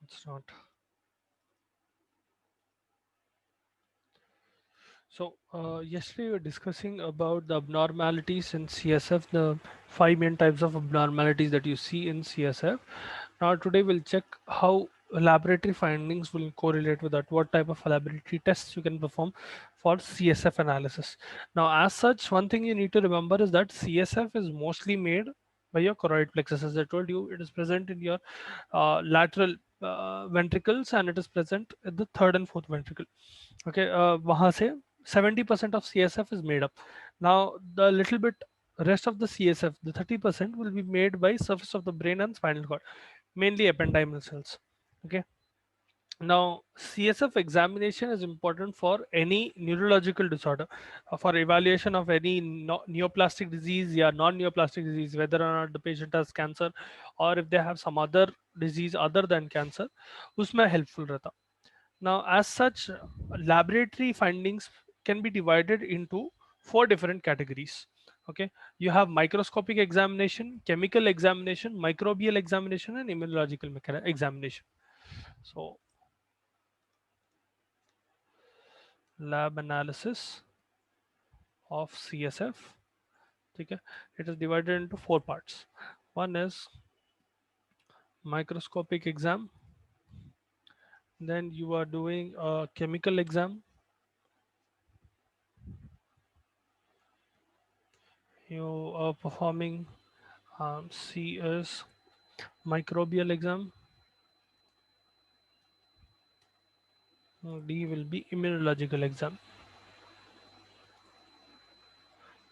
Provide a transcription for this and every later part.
It's not. So yesterday we were discussing about the abnormalities in CSF, the five main types of abnormalities that you see in CSF. Now today we'll check how laboratory findings will correlate with that, what type of laboratory tests you can perform for CSF analysis. Now as such, one thing you need to remember is that CSF is mostly made by your choroid plexus. As I told you, it is present in your lateral ventricles, and it is present at the third and fourth ventricle. Okay, वहाँ से 70% of CSF is made up. Now the little bit rest of the CSF, the 30% will be made by surface of the brain and spinal cord, mainly ependymal cells. Okay, now CSF examination is important for any neurological disorder, for evaluation of any neoplastic disease, yeah, non-neoplastic disease, whether or not the patient has cancer or if they have some other disease other than cancer, उसमें helpful रहता. Now, as such, laboratory findings can be divided into four different categories. Okay, you have microscopic examination, chemical examination, microbial examination, and immunological examination. So, lab analysis of CSF, okay, it is divided into four parts. One is microscopic exam, then you are doing a chemical exam, you are performing C is microbial exam, D will be immunological exam.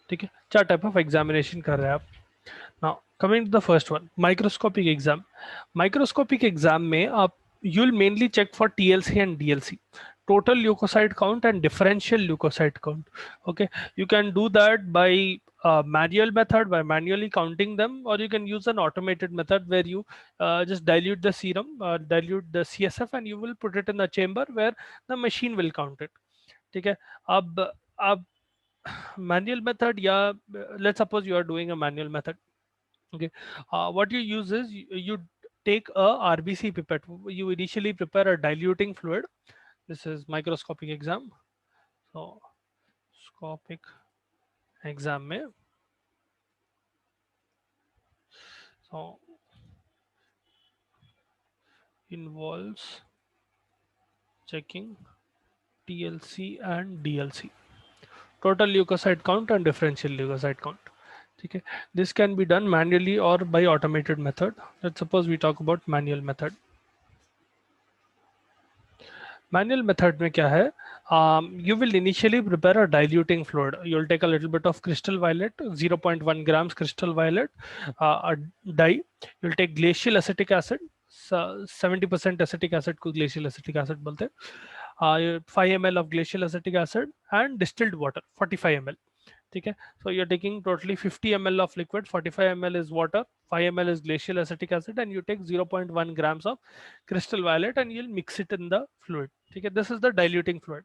ठीक है, चार type of examination कर रहे हैं आप. Now coming to the first one, microscopic exam. Microscopic exam में आप you'll mainly check for TLC and DLC, total leukocyte count and differential leukocyte count. Okay, you can do that by manual method, by manually counting them, or you can use an automated method where you just dilute the serum, dilute the CSF, and you will put it in the chamber where the machine will count it. ठीक है, अब manual method, yeah, let's suppose you are doing a manual method. Okay, what you use is you take a RBC pipette. You initially prepare a diluting fluid. This is microscopic exam. So scopic exam में, so involves checking TLC and DLC, total leukocyte count and differential leukocyte count. Okay, this can be done manually or by automated method. Let's suppose we talk about manual method. Manual method में क्या है, you will initially prepare a diluting fluid. You'll take a little bit of crystal violet, 0.1 grams crystal violet, a dye. You'll take glacial acetic acid, 70% acetic acid को glacial acetic acid बोलते हैं. 5 ml of glacial acetic acid and distilled water 45 ml. ठीक है, so you're taking totally 50 ml of liquid, 45 ml is water, 5 ml is glacial acetic acid, and you take 0.1 grams of crystal violet and you'll mix it in the fluid. ठीक है, this is the diluting fluid.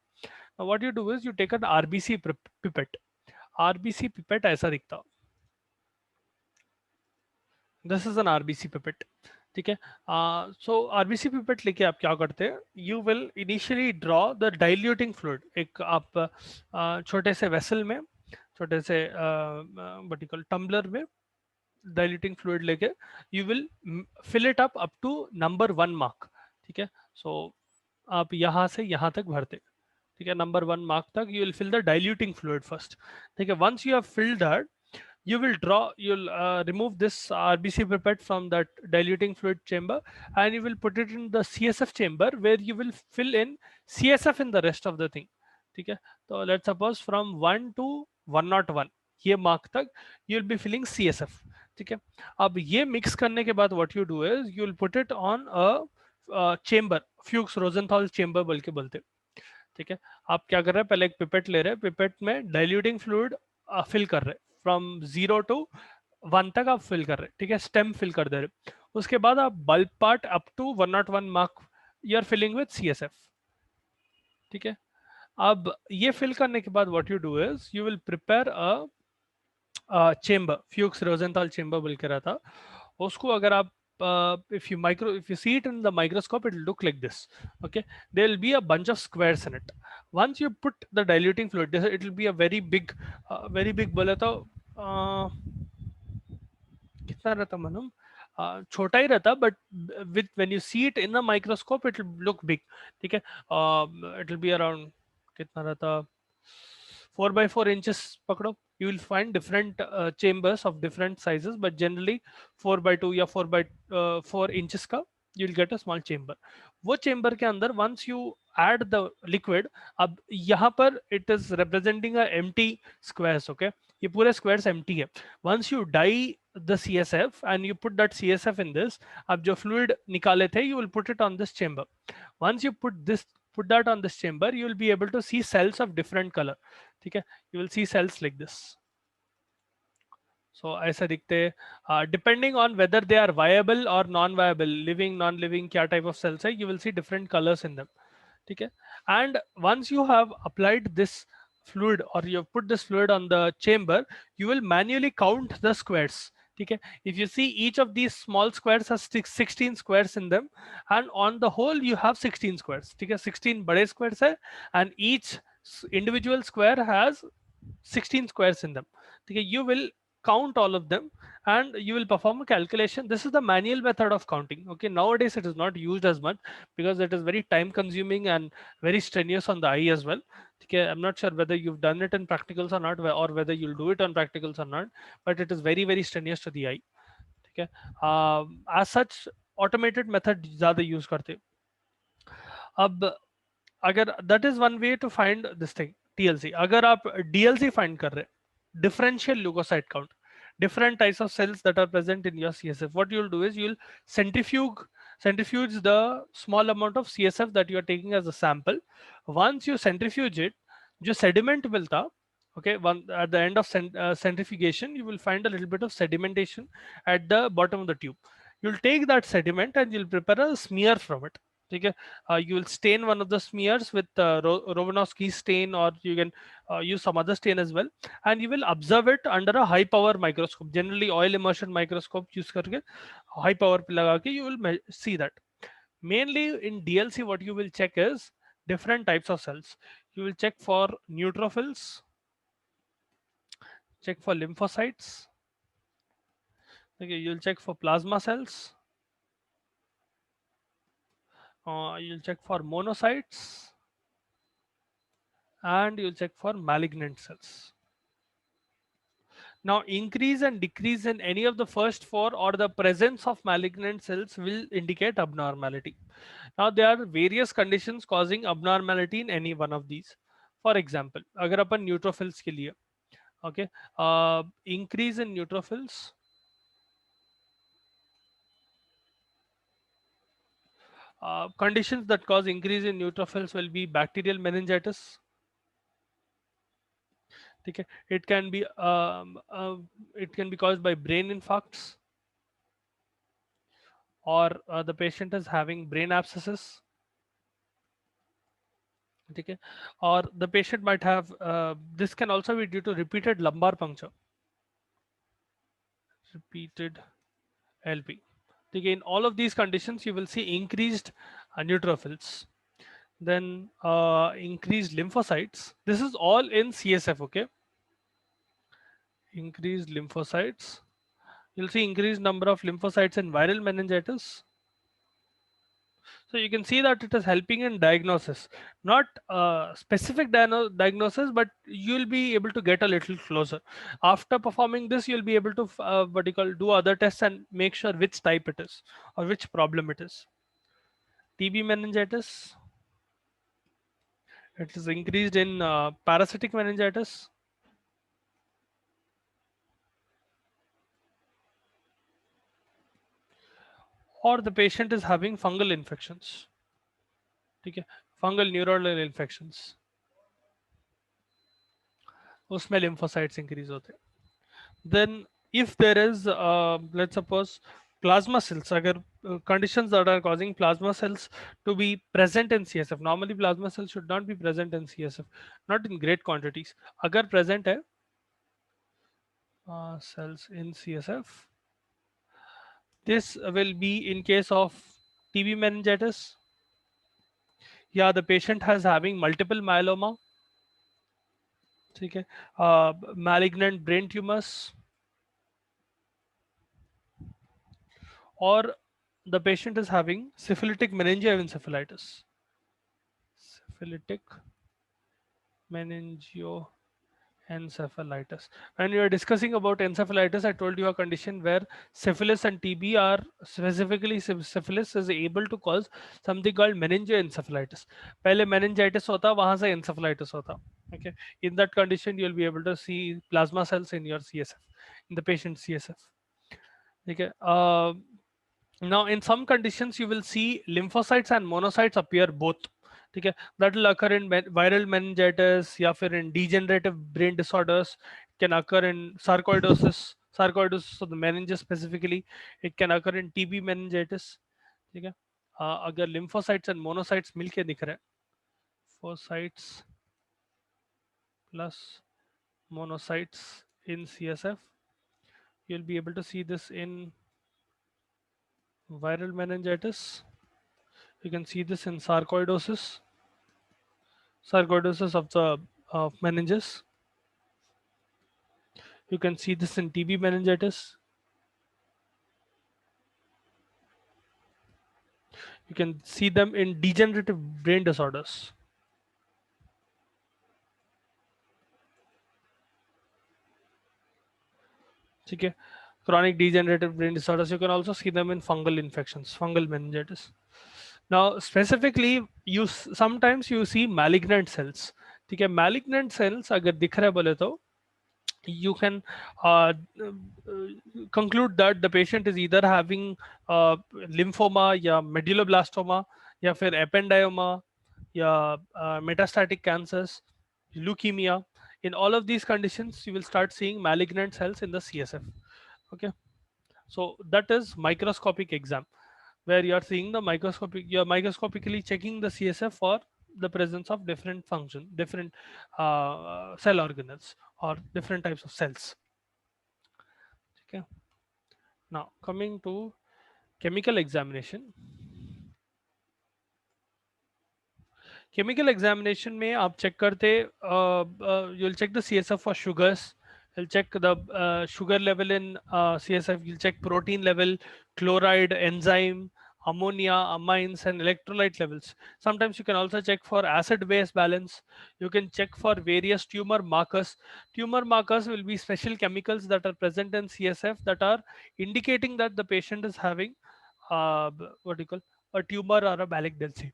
Now what you do is you take an RBC pipette. RBC pipette ऐसा दिखता. This is an RBC pipette. ठीक है, so RBC pipette लेके आप क्या करते हैं, you will initially draw the diluting fluid. एक आप छोटे से vessel में, छोटे से वर्टिकल टम्बलर में diluting fluid लेके you will fill it up to number 1 mark. ठीक है, so आप यहाँ से यहाँ तक भरते. ठीक है, number 1 mark तक you will fill the diluting fluid first. ठीक है, once you have filled that, you will you'll remove this RBC pipette from that diluting fluid chamber, and you will put it in the CSF chamber where you will fill in CSF in the rest of the thing. ठीक है, तो let's suppose from 1 to 101 ये mark तक you will be filling CSF. ठीक है, अब ये mix करने के बाद what you do is you will put it on a chamber, Fuchs Rosenthal chamber बोल के बोलते. ठीक है, आप क्या कर रहे हैं, पहले एक पिपेट ले रहे हैं, पिपेट में डाइल्यूटिंग फ्लूइड फिल कर रहे हैं, फ्रॉम 0 to 1 तक आप फिल कर रहे हैं. ठीक है, स्टेम फिल कर दे रहे. उसके बाद आप bulb part up to 101 mark you are filling with CSF. ठीक है, अब ये फिल करने के बाद what you do is you will prepare a chamber, Fuchs Rosenthal chamber बोल के रहा था उसको. अगर आप if you see it in the microscope, it will look like this. Okay, there will be a bunch of squares in it. Once you put the diluting fluid, it will be a very big बोले तो कितना रहता मालूम, छोटा ही रहता, but with when you see it in the microscope it will look big. ठीक है, it will be around कितना रहता, 4 by 4 inches पकड़ो. You will find different chambers of different sizes, but generally 4 by 2 या 4 by 4 inches का you will get a small chamber. वो chamber के अंदर once you add the liquid, अब यहाँ पर it is representing a empty squares. Okay, ये पूरे squares empty है. Once you dye the CSF and you put that CSF in this, अब जो fluid निकाले थे you will put it on this chamber. Once you put that on this chamber, you will be able to see cells of different color. ठीक है, you will see cells like this. So ऐसा दिखते हैं, depending on whether they are viable or non-viable, living, non-living, क्या type of cells है, you will see different colors in them. ठीक है, and once you have applied this fluid or you have put this fluid on the chamber, you will manually count the squares. ठीक है, if you see each of these small squares has 16 squares in them, and on the whole you have 16 squares. ठीक है, 16 बड़े squares है and each individual square has 16 squares in them. ठीक है, you will count all of them and you will perform a calculation. This is the manual method of counting. Okay, nowadays it is not used as much because it is very time consuming and very strenuous on the eye as well. Okay, I'm not sure whether you've done it in practicals or not, or whether you'll do it on practicals or not, but it is very strenuous to the eye. Okay, as such automated method ज़्यादा use करते. अब अगर that is one way to find this thing TLC. अगर आप DLC find कर रहे, differential leukocyte count, different types of cells that are present in your CSF, what you'll do is you'll centrifuge the small amount of CSF that you are taking as a sample. Once you centrifuge it, जो sediment मिलता, okay, at the end of centrifugation you will find a little bit of sedimentation at the bottom of the tube. You'll take that sediment and you'll prepare a smear from it. ठीक है, you will stain one of the smears with Rovanovsky stain, or you can use some other stain as well, and you will observe it under a high power microscope, generally oil immersion microscope use करके high power पे लगा के you will see that. Mainly in DLC what you will check is different types of cells. You will check for neutrophils, check for lymphocytes, okay, you'll check for plasma cells, you'll check for monocytes, and you'll check for malignant cells. Now, increase and decrease in any of the first four or the presence of malignant cells will indicate abnormality. Now, there are various conditions causing abnormality in any one of these. For example, अगर अपन neutrophils के लिए, okay, increase in neutrophils, conditions that cause increase in neutrophils will be bacterial meningitis. Okay, it can be caused by brain infarcts, or the patient is having brain abscesses. Okay, or the patient might have this can also be due to repeated lumbar puncture, repeated LP. Okay, in all of these conditions you will see increased neutrophils, then increased lymphocytes. This is all in CSF. Okay, increased lymphocytes, you'll see increased number of lymphocytes in viral meningitis. So you can see that it is helping in diagnosis, not specific diagnosis, but you'll be able to get a little closer. After performing this, you'll be able to what you call do other tests and make sure which type it is or which problem it is. TB meningitis, it is increased in parasitic meningitis. Or the patient is having fungal infections. Okay, fungal neuronal infections. उसमें lymphocytes increase होते हैं. Then if there is let's suppose plasma cells, agar conditions that are causing plasma cells to be present in CSF, normally plasma cells should not be present in CSF, not in great quantities. Agar present hai cells in CSF, This will be in case of TB meningitis. Yeah, the patient has having multiple myeloma, ठीक है, malignant brain tumors, or the patient is having syphilitic meningoencephalitis. Syphilitic meningioencephalitis. When we are discussing about encephalitis, I told you a condition where syphilis and TB are specifically syphilis is able to cause something called meningoencephalitis. पहले meningitis होता, वहां से encephalitis होता. Okay, in that condition, you will be able to see plasma cells in your CSF, in the patient's CSF. Okay. Now, in some conditions, you will see lymphocytes and monocytes appear both. Okay, that will occur in viral meningitis, या फिर in degenerative brain disorders. It can occur in sarcoidosis of the meninges specifically. It can occur in TB meningitis. ठीक है, अगर lymphocytes and monocytes मिलके दिख रहे हैं, lymphocytes plus monocytes in CSF, you'll be able to see this in viral meningitis. You can see this in sarcoidosis of the meninges. You can see this in TB meningitis. You can see them in degenerative brain disorders. Okay. Chronic degenerative brain disorders. You can also see them in fungal infections, fungal meningitis. Now, specifically, sometimes you see malignant cells. ठीक है, malignant cells अगर दिख रहा है बोले तो you can conclude that the patient is either having lymphoma या medulloblastoma या फिर ependyoma या metastatic cancers, leukemia. In all of these conditions, you will start seeing malignant cells in the CSF. Okay, so that is microscopic exam, where you are seeing the you are microscopically checking the CSF for the presence of different function, different cell organelles or different types of cells. Okay. Now coming to chemical examination. Chemical examination में आप check करते, you'll check the CSF for sugars. You'll check the sugar level in CSF. You'll check protein level, chloride, enzyme, ammonia, amines, and electrolyte levels. Sometimes you can also check for acid-base balance. You can check for various tumor markers. Tumor markers will be special chemicals that are present in CSF that are indicating that the patient is having what do you call a tumor or a malignancy.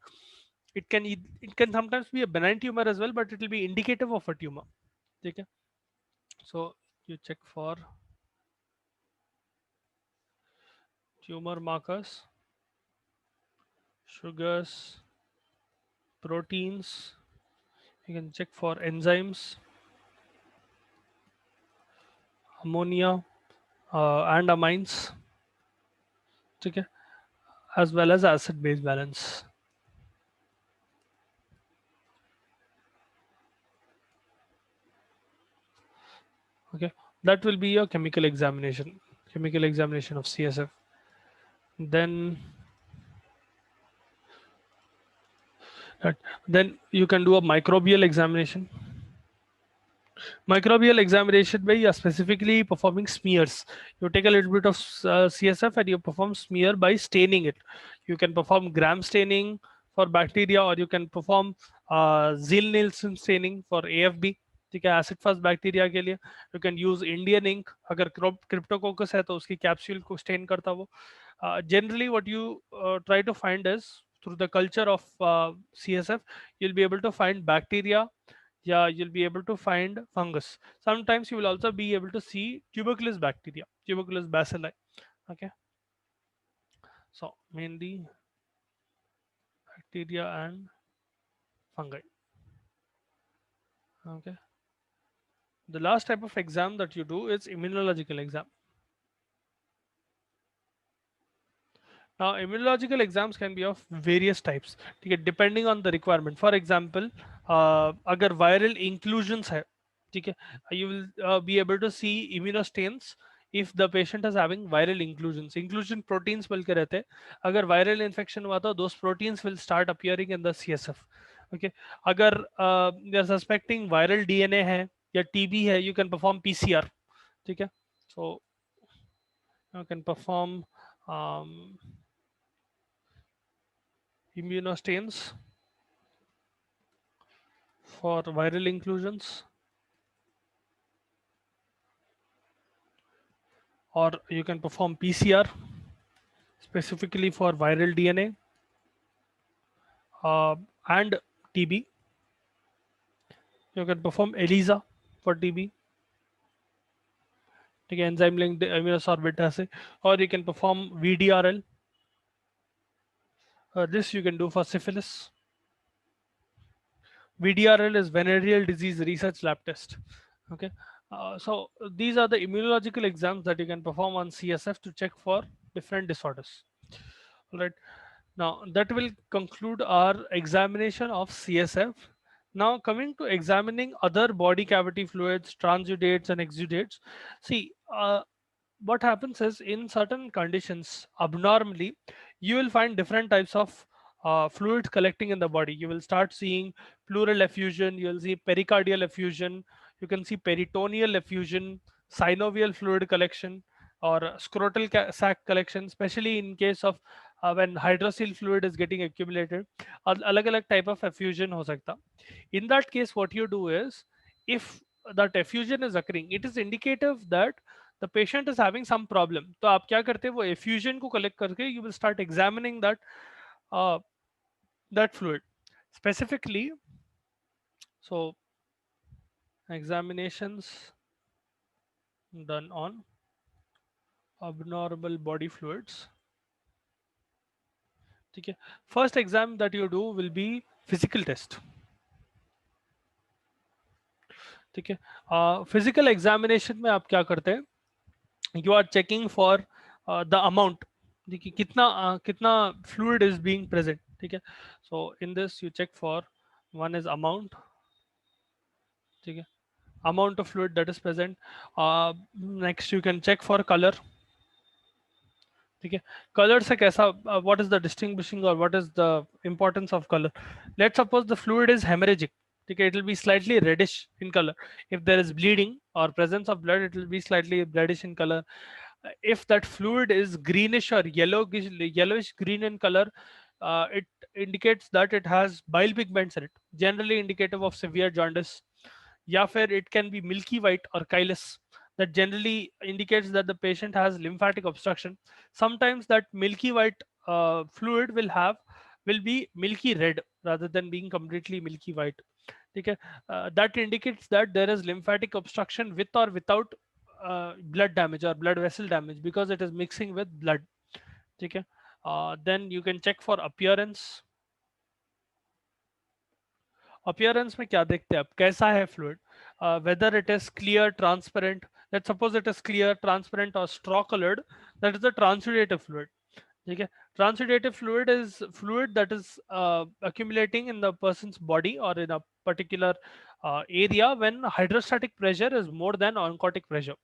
It can sometimes be a benign tumor as well, but it will be indicative of a tumor. Okay, so you check for tumor markers, sugars, proteins. You can check for enzymes, ammonia, and amines. Okay, as well as acid base balance. Okay, that will be your chemical examination of CSF. Then then you can do a microbial examination. Microbial examination where you are specifically performing smears. You take a little bit of CSF and you perform smear by staining it. You can perform gram staining for bacteria, or you can perform Ziehl-Neelsen staining for AFB. ठीक है, acid fast bacteria के लिए you can use Indian ink. अगर cryptococcus है तो उसकी capsule को stand करता वो. Generally what you try to find is through the culture of CSF, you'll be able to find bacteria. Yeah, you'll be able to find fungus. Sometimes you will also be able to see tuberculous bacteria, tuberculous bacilli. Okay, so mainly bacteria and fungi. Okay, the last type of exam that you do is immunological exam. Now, immunological exams can be of various types, ठीक है, depending on the requirement. For example, अगर viral inclusions है, ठीक है, you will be able to see immunostains if the patient is having viral inclusions. Inclusion proteins मिलके रहते हैं. अगर viral infection हुआ तो those proteins will start appearing in the CSF. Okay. अगर you're suspecting viral DNA है या TB है, you can perform PCR. ठीक है. So you can perform um, immunostains for viral inclusions, or you can perform PCR specifically for viral DNA and TB. You can perform ELISA for TB. ठीक है, enzyme linked immunosorbent assay, or you can perform VDRL. This you can do for syphilis. VDRL is venereal disease research lab test. Okay, so these are the immunological exams that you can perform on CSF to check for different disorders. All right. Now that will conclude our examination of CSF. Now coming to examining other body cavity fluids, transudates and exudates. See, what happens is in certain conditions, abnormally, you will find different types of fluids collecting in the body. You will start seeing pleural effusion, you will see pericardial effusion, you can see peritoneal effusion, synovial fluid collection, or scrotal sac collection, especially in case of when hydrocele fluid is getting accumulated. Alag type of effusion ho sakta. In that case, what you do is, if that effusion is occurring, it is indicative that the patient is having some problem. तो आप क्या करते हैं, वो effusion को collect करके you will start examining uh, that fluid specifically. So examinations done on abnormal body fluids. ठीक है, first exam that you do will be physical test. ठीक है, physical examination में आप क्या करते हैं, you are checking for the amount. देखिए कितना fluid is being present. ठीक है, so in this you check for, one is amount. ठीक है, amount of fluid that is present. Next you can check for color. ठीक है, colour से कैसा, what is the distinguishing or what is the importance of color. Let's suppose the fluid is hemorrhagic. ठीक है, it will be slightly reddish in color. If there is bleeding or presence of blood, it will be slightly reddish in color. If that fluid is greenish or yellowish green in color, it indicates that it has bile pigments in it, generally indicative of severe jaundice. या फिर it can be milky white or chylous, that generally indicates that the patient has lymphatic obstruction. Sometimes that milky white fluid will be milky red rather than being completely milky white. ठीक है, that indicates that there is lymphatic obstruction with or without blood damage or blood vessel damage, because it is mixing with blood. ठीक है, then you can check for appearance. Appearance में क्या देखते हैं आप, कैसा है fluid, whether it is clear transparent. Let's suppose it is clear transparent और straw coloured, that is the transudative fluid. ठीक है, transudative fluid is fluid that is accumulating in the person's body or in a particular area when hydrostatic pressure is more than oncotic pressure.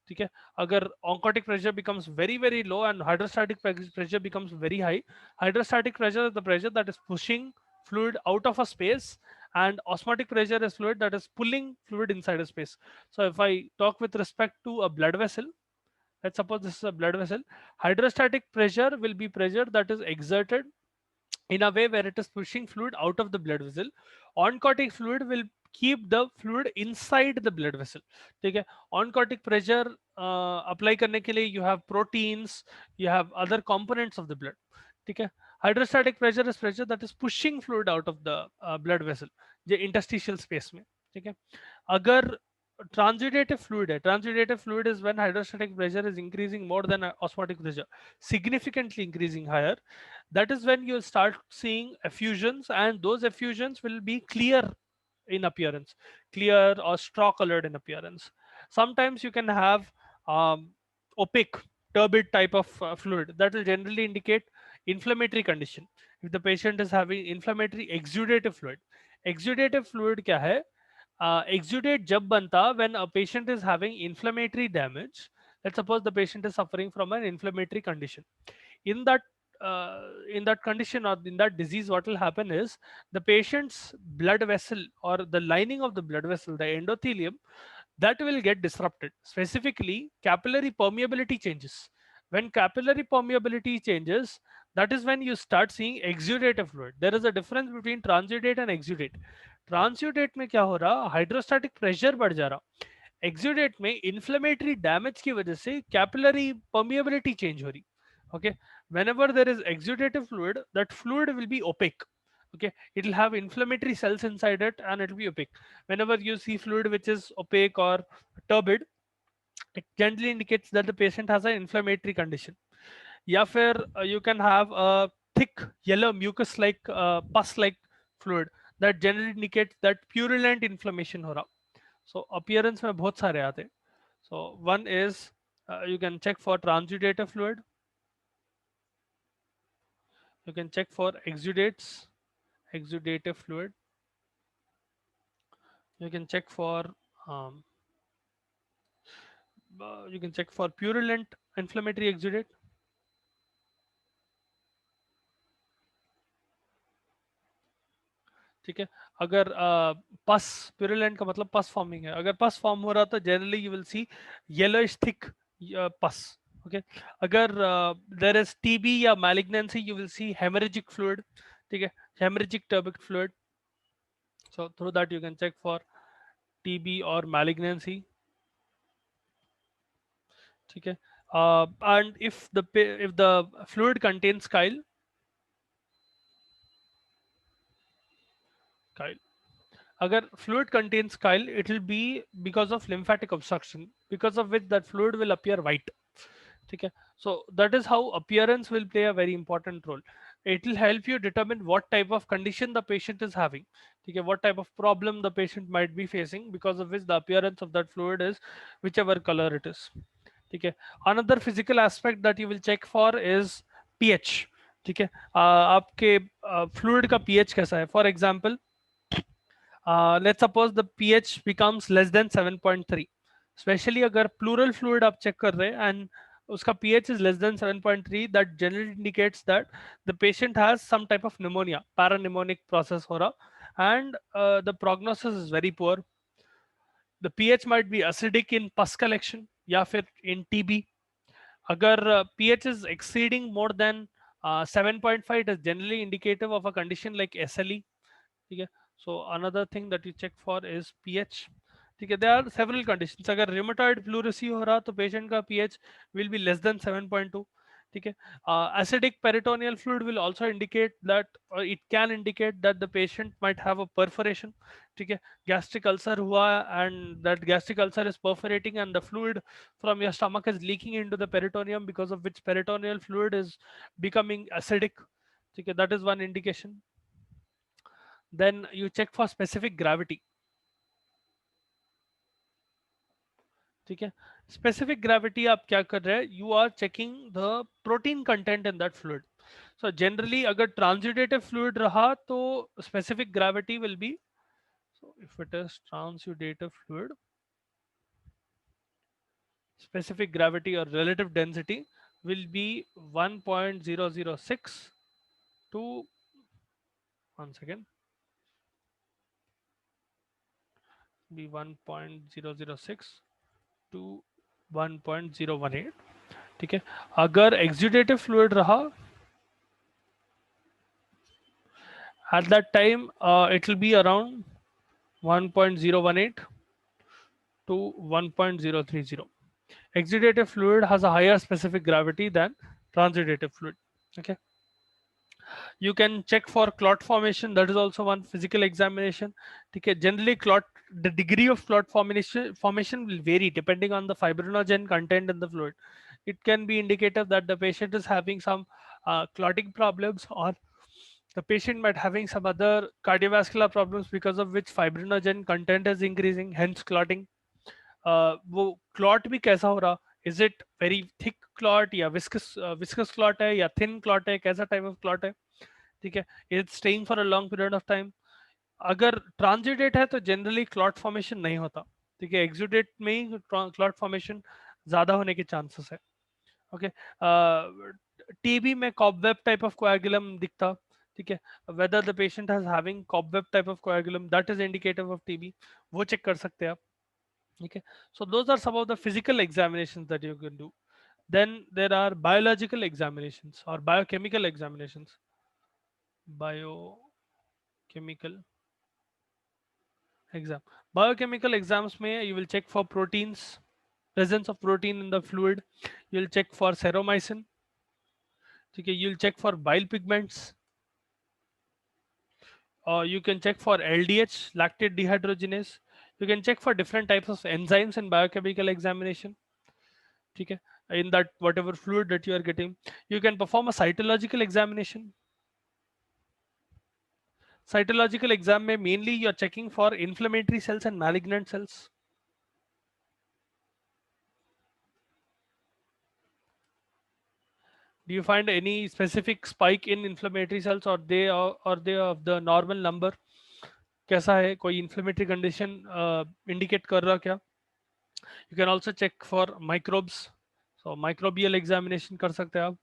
ठीक है, अगर oncotic pressure becomes very very low and hydrostatic pressure becomes very high, hydrostatic pressure is the pressure that is pushing fluid out of a space, and osmotic pressure is fluid that is pulling fluid inside a space. So if I talk with respect to a blood vessel, let's suppose this is a blood vessel, hydrostatic pressure will be pressure that is exerted in a way where it is pushing fluid out of the blood vessel. Oncotic fluid will keep the fluid inside the blood vessel. ठीक है, oncotic pressure apply करने के लिए you have proteins, you have other components of the blood. ठीक है, hydrostatic pressure is pressure that is pushing fluid out of the blood vessel, जो interstitial space में. ठीक है, अगर transudative fluid है, transudative fluid is when hydrostatic pressure is increasing more than osmotic pressure, significantly increasing higher. That is when you start seeing effusions, and those effusions will be clear in appearance, clear or straw colored in appearance. Sometimes you can have opaque turbid type of fluid that will generally indicate inflammatory condition. If the patient is having inflammatory exudative fluid, exudative fluid क्या है, exudate जब बनता when a patient is having inflammatory damage. Let's suppose the patient is suffering from an inflammatory condition. In that in that condition or in that disease, what will happen is the patient's blood vessel or the lining of the blood vessel, the endothelium, that will get disrupted. Specifically, capillary permeability changes. When capillary permeability changes, that is when you start seeing exudative fluid. There is a difference between transudate and exudate. Transudate में क्या हो रहा, hydrostatic pressure बढ़ जा रहा. Exudate में inflammatory damage की वजह से कैपिलरी परमिएबिलिटी चेंज हो रही. Okay, whenever there is exudative fluid, that fluid will be opaque. Okay, it will have inflammatory cells inside it and it will be opaque. Whenever you see fluid which is opaque or turbid, it generally indicates that the patient has an inflammatory condition. या फिर you can have a thick yellow mucus like pus like fluid that generally indicates that purulent inflammation हो रहा. So appearance में बहुत सारे आते हैं. So one is you can check for transudative fluid, you can check for exudates, exudative fluid, you can check for um, you can check for purulent inflammatory exudate. ठीक है, अगर पस प्यूरुलेंट का मतलब पस फॉर्मिंग है, अगर पस फॉर्म हो रहा तो generally you will see yellowish thick pus. Okay, अगर देयर इज टीबी या malignancy you will see hemorrhagic fluid. ठीक है, hemorrhagic turbid fluid. So through that you can check for TB or malignancy. Okay, and if the fluid contains chyle, agar fluid contains chyle, it will be because of lymphatic obstruction, because of which that fluid will appear white. Okay, so that is how appearance will play a very important role. It will help you determine what type of condition the patient is having. Okay, what type of problem the patient might be facing, because of which the appearance of that fluid is whichever color it is. ठीक है, another physical aspect that you will check for is pH. ठीक है, आपके fluid का pH कैसा है. For example, let's suppose the pH becomes less than 7.3. Especially अगर pleural fluid आप check कर रहे हैं and उसका pH is less than 7.3, that generally indicates that the patient has some type of pneumonia, parapneumonic process हो रहा, and the prognosis is very poor. The pH might be acidic in pus collection या फिर in TB. अगर pH is exceeding more than 7.5, it is generally indicative of a condition like SLE. ठीक है, so another thing that you check for is pH. ठीक है, there are several conditions. अगर rheumatoid pleurisy हो रहा तो patient का pH will be less than 7.2. ठीक है, acidic peritoneal fluid will also indicate that, or it can indicate that the patient might have a perforation. ठीक है, gastric ulcer हुआ and that gastric ulcer is perforating and the fluid from your stomach is leaking into the peritoneum, because of which peritoneal fluid is becoming acidic. ठीक है, that is one indication. Then you check for specific gravity. ठीक है, specific gravity आप क्या कर रहे हैं, you are checking the protein content in that fluid. So generally अगर transudative fluid रहा तो specific gravity will be, so if it is transudative fluid, specific gravity or relative density will be 1.006 to, one second, be 1.006 to 1.018. ठीक है, अगर exudative fluid रहा at that time it will be around 1.018 to 1.030. Exudative fluid has a higher specific gravity than transudative fluid. Okay, you can check for clot formation, that is also one physical examination. Okay, generally clot, the degree of clot formation will vary depending on the fibrinogen content in the fluid. It can be indicative that the patient is having some clotting problems, or the patient might having some other cardiovascular problems because of which fibrinogen content is increasing, hence clotting. वो clot भी कैसा हो रहा, is it very thick clot या viscous clot है या thin clot है, कैसा type of clot है. ठीक है, it's staying for a long period of time. अगर ट्रांजिडेट है तो जनरली क्लॉट फॉर्मेशन नहीं होता. ठीक है, एक्सुडेट में ही क्लॉट फॉर्मेशन ज़्यादा होने के चांसेस है। ओके, टीबी में कॉबवेब टाइप ऑफ कोएगुलम दिखता, ठीक है, whether the patient has having cobweb type of कोएगुलम, that is indicative of TB, वो चेक कर सकते हैं आप, ठीक है। So those are some of the physical examinations that you can do. Then there are biological examinations or biochemical examinations. Biochemical exam. Biochemical exams may you will check for proteins, presence of protein in the fluid. You'll check for seromycin. Okay, you'll check for bile pigments. You can check for LDH, lactate dehydrogenase. You can check for different types of enzymes in biochemical examination. Okay, in that whatever fluid that you are getting, you can perform a cytological examination. Cytological exam may mainly you're checking for inflammatory cells and malignant cells. Do you find any specific spike in inflammatory cells, or they of the normal number? कैसा है, कोई inflammatory condition indicate कर रहा क्या? You can also check for microbes. So microbial examination कर सकते हैं आप.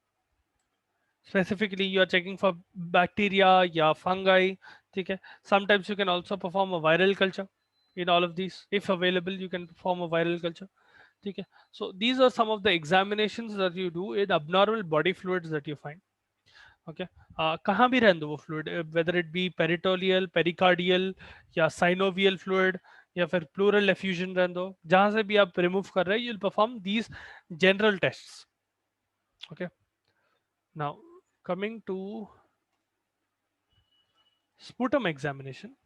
Specifically you are checking for bacteria या fungi, ठीक है. Sometimes you can also perform a viral culture. In all of these, if available, you can perform a viral culture. Okay, so these are some of the examinations that you do in abnormal body fluids that you find. Okay, कहाँ भी रहने दो वो fluid, whether it be peritoneal, pericardial या synovial fluid या फिर pleural effusion रहने दो, जहाँ से भी आप remove कर रहे हैं, you'll perform these general tests. Okay, now coming to sputum examination.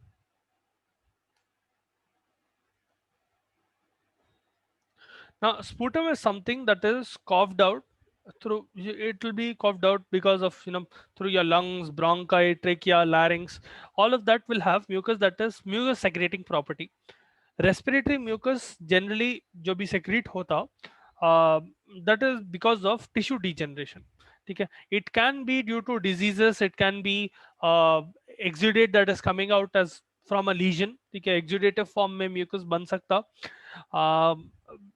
Now, sputum is something that is coughed out through. It will be coughed out because of through your lungs, bronchi, trachea, larynx. All of that will have mucus, that is mucus secreting property. Respiratory mucus generally जो भी secrete होता, uh, that is because of tissue degeneration. ठीक है, it can be due to diseases, it can be exudate that is coming out as from a lesion. ठीक है, exudative form में mucus बन सकता,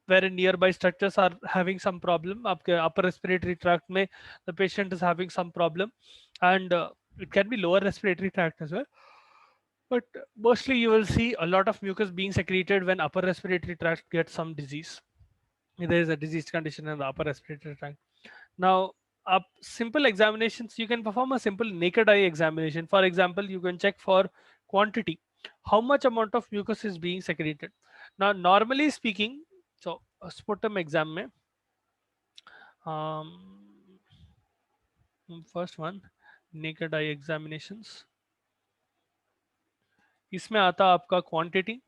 wherein nearby structures are having some problem. आपके upper respiratory tract में the patient is having some problem, and it can be lower respiratory tract as well. But mostly you will see a lot of mucus being secreted when upper respiratory tract gets some disease. There is a diseased condition in the upper respiratory tract. Now, simple examinations, you can perform a simple naked eye examination. For example, you can check for quantity, how much amount of mucus is being secreted. Now, normally speaking, so a sputum exam में, um, first one, naked eye examinations. इसमें आता आपका quantity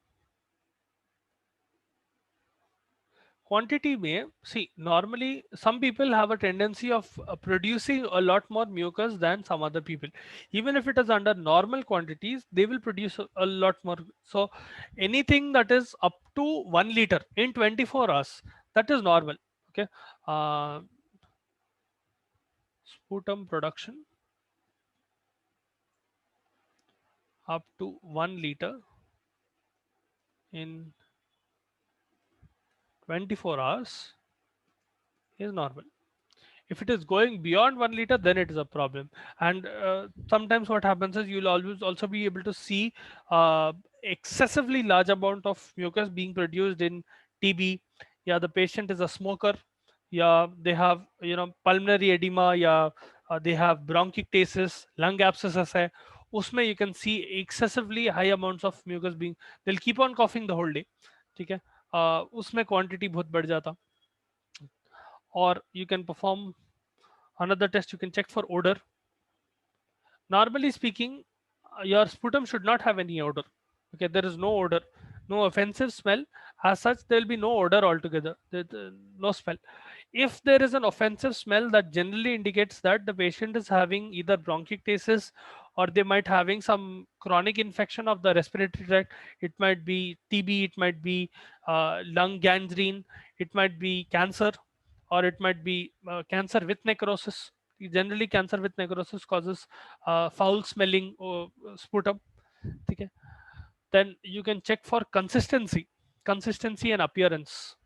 में, see, normally some people have a tendency of producing a lot more mucus than some other people. Even if it is under normal quantities, they will produce a lot more. So anything that is up to 1 liter in 24 hours, that is normal. Okay, uh, sputum production up to 1 liter in 24 hours is normal. If it is going beyond 1 liter, then it is a problem. And sometimes what happens is you'll always also be able to see excessively large amount of mucus being produced in TB. Yeah, the patient is a smoker. Yeah, they have pulmonary edema. Yeah, they have bronchiectasis, lung abscesses है. उसमें you can see excessively high amounts of mucus being. They'll keep on coughing the whole day. ठीक है, उसमें quantity बहुत बढ़ जाता. Or you can perform another test. You can check for odor. Normally speaking, your sputum should not have any odor. Okay, there is no odor, no offensive smell. As such, there will be no odor altogether. No smell. If there is an offensive smell, that generally indicates that the patient is having either bronchiectasis, or they might having some chronic infection of the respiratory tract. It might be TB, it might be lung gangrene, it might be cancer, or it might be cancer with necrosis. Generally cancer with necrosis causes foul smelling sputum. Okay, then you can check for consistency and appearance.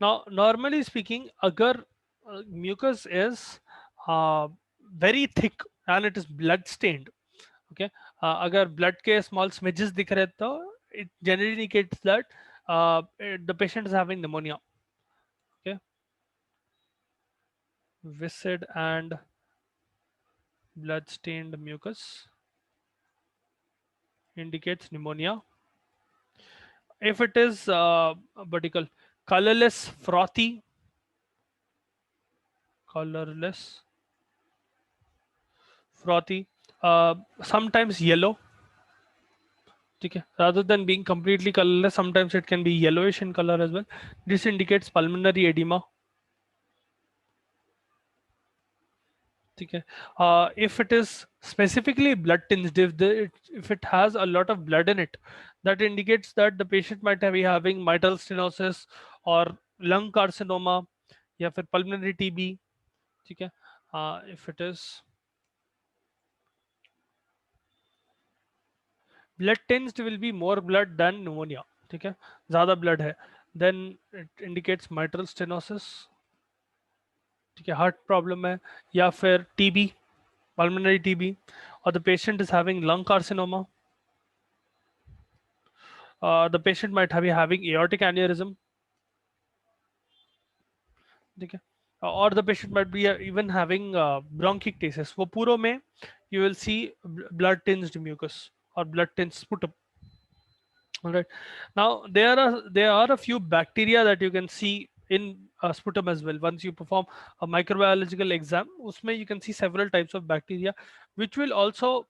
Now, normally speaking, agar mucus is uh, very thick and it is blood stained, okay, agar blood के small smidges दिख रहे तो it generally indicates that the patient is having pneumonia. Okay, viscid and blood stained mucus indicates pneumonia. If it is what you call colorless, colorless, frothy, sometimes yellow. Okay. Rather than being completely colorless, sometimes it can be yellowish in color as well. This indicates pulmonary edema. Okay. If it is specifically blood tinged, if it has a lot of blood in it, that indicates that the patient might be having mitral stenosis or lung carcinoma, या फिर pulmonary TB. ठीक है. If it is blood tinged, will be more blood than pneumonia. ठीक है, ज़्यादा blood है, then it indicates mitral stenosis. ठीक है, हार्ट प्रॉब्लम है, या फिर TB, pulmonary TB, or the patient is having lung carcinoma. The patient might be having aortic aneurysm. ठीक है, or the patient might be even having bronchiectasis. वो पूरों में you will see blood tinged mucus or blood tinged sputum. All right. Now there are a few bacteria that you can see in sputum as well. Once you perform a microbiological exam, usme you can see several types of bacteria, which will also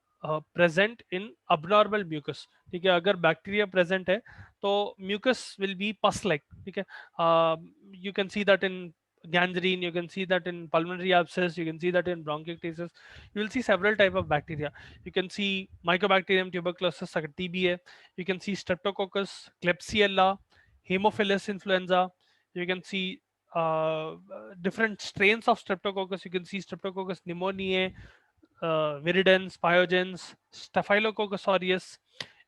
present in abnormal mucus. ठीक है, अगर bacteria present है, तो mucus will be pus-like. ठीक है, you can see that in gangrene, you can see that in pulmonary abscess, you can see that in bronchiectasis. You will see several type of bacteria. You can see Mycobacterium tuberculosis, अगर TB है. You can see Streptococcus, Klebsiella, Haemophilus influenza. You can see different strains of Streptococcus. You can see Streptococcus pneumoniae, viridans, pyogens, Staphylococcus aureus.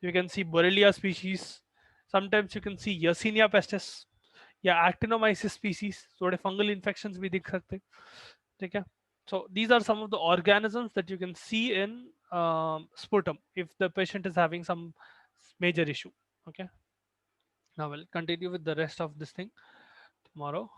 You can see Borrelia species. Sometimes you can see Yersinia pestis या actinomyces species. थोड़े fungal infections भी दिख सकते, ठीक है. So these are some of the organisms that you can see in sputum if the patient is having some major issue. Okay, now we'll continue with the rest of this thing tomorrow.